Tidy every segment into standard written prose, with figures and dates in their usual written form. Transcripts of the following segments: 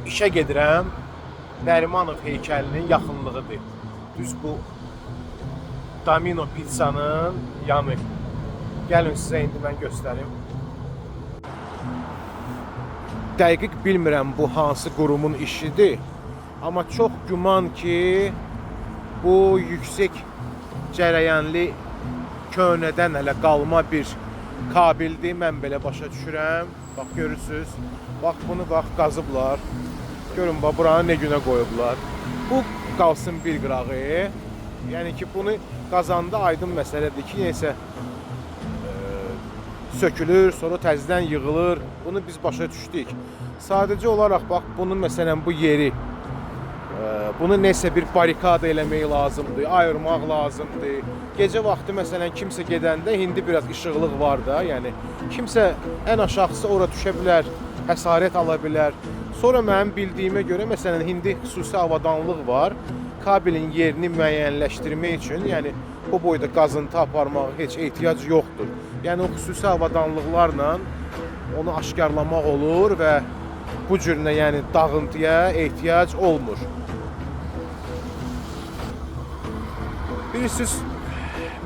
işə gedirəm. Nərimanov heykəlinin yaxınlığıdır. Düz bu Domino pizzanın yanı. Gəlin sizə indi mən göstərim. Dəqiq bilmirəm bu hansı qurumun işidir. Amma çox güman ki, bu yüksək cərəyanlı köhnədən hələ qalma bir kabildir. Mən belə başa düşürəm. Bax görürsünüz. Bax bunu bax qazıblar. Görün bax buranı nə günə qoyublar. Bu qalsın bir qırağı. Yəni ki bunu qazanda aydın məsələdir ki, neysə sökülür, sonra təzədən yığılır. Bunu biz başa düşdük. Sadəcə olaraq bax bunun məsələn bu yeri bunu nəsə bir barikada eləmək lazımdır, ayırmaq lazımdır. Gecə vaxtı məsələn kimsə gedəndə indi biraz işıqlıq var da, yəni kimsə ən aşağısı ora düşə bilər, həsarət ala bilər. Sonra mənim bildiyimə görə məsələn indi xüsusi avadanlıq var. Kabelin yerini müəyyənləşdirmək üçün, yəni bu boyda qazıntı aparmağa heç ehtiyac yoxdur. Yəni o xüsusi avadanlıqlarla onu aşkarlamaq olur və bu cürünə yəni dağıntıya ehtiyac olmur. Bilirsiniz,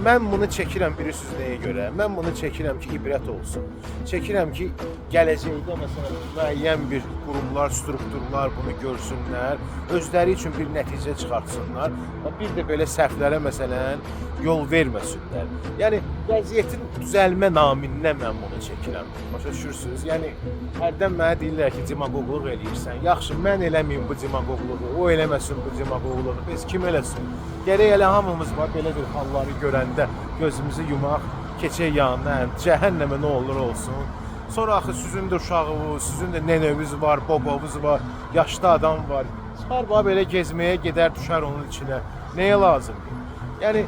mən bunu çəkirəm bilirsiniz nəyə görə? Mən bunu çəkirəm ki, ibrət olsun. Çəkirəm ki, gələcəkdə məsələn müəyyən bir qurumlar, strukturlar bunu görsünlər, özləri üçün bir nəticə çıxartsınlar və bir də belə səhvlərə məsələn yol verməsinlər. Yəni vəziyyətin düzəlmə namindən mən bunu çəkirəm. Başa düşürsünüz? Yəni hərdən mənə deyirlər ki, demagogluq eləyirsən. Yaxşı, mən eləməyim bu demagogluğu, o eləməsin bu demagogluğu. Biz kim eləsin? Gərək elə hamımız var belə bir halları görəndə gözümüzü yumaq, keçək yanına, cəhənnəmə nə olur olsun. Sonra axı sizin də uşağınız, sizin də nənəniz var, babavız var, yaşlı adam var. Çıxar belə gezməyə gedər düşər onun içinə. Nəyə lazımdır? Yəni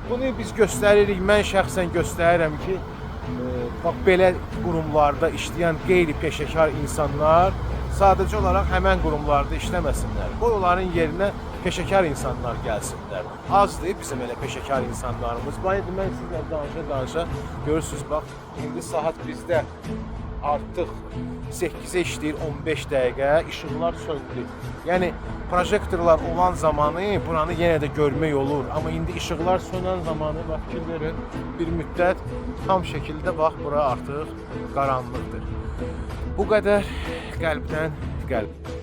bunu biz göstəririk, mən şəxsən göstərirəm ki, bax belə qurumlarda işləyən qeyri-peşəkar insanlar sadəcə olaraq həmən qurumlarda işləməsinlər. Qoy onların yerinə peşəkar insanlar gəlsinlər. Azdır bizim elə peşəkar insanlarımız. Mən sizlə danışa görürsünüz, bax, indi saat bizdə artıq 8-ə işləyir 15 dəqiqə, işıqlar söndü. Yəni, projektorlar olan zamanı buranı yenə də görmək olur. Amma indi işıqlar sönən zamanı, bax, fikir verin, bir müddət tam şəkildə, bax, bura artıq qaranlıqdır. Bu qədər qəlbdən qəlb.